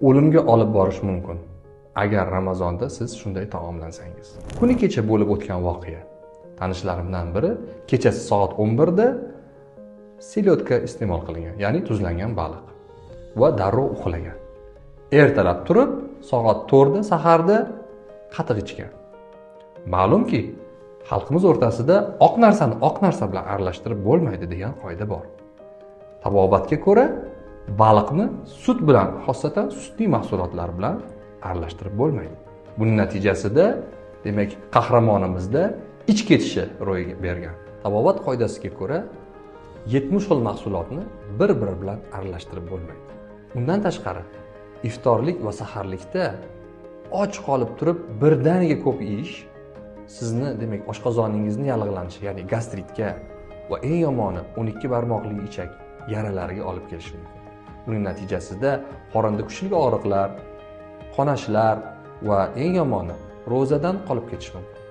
o'limga olib borishi mumkin agar Ramazonda siz shunday taomlansangiz. Kuni kecha bo'lib o'tgan voqea. Tanishlarimdan biri kechasi soat 11 da selyotka iste'mol qilgan, ya'ni tuzlangan baliq va darrov uxlagan. Ertalab turib, soat 4 da saharda qatiq ichgan. Ma'lumki, xalqimiz o'rtasida oq narsani oq narsa bilan aralashtirib bo'lmaydi degan qoida bor. Tabobatga ko'ra, baliqni sut bilan, xosatan sutli mahsulotlar bilan aralashtirib bo'lmaydi. Buning natijasida, demak, qahramonimizda ich ketishi ro'y bergan. Tabobat qoidasiga ko'ra 70 xil mahsulotni bir-biri bilan aralashtirib bo'lmaydi. Undan tashqari, iftorlik va saharlikda och qolib turib birdaniga ko'p yeyish sizni, demak, oshqozoningizni yallig'lanishi, ya'ni gastritga va eng yomoni 12 barmoqli ichak yaralariga olib kelishi mumkin. Buning natijasida qorinda kuchli og'riqlar, qonashlar va eng yomoni ro'zadan qolib ketish mumkin.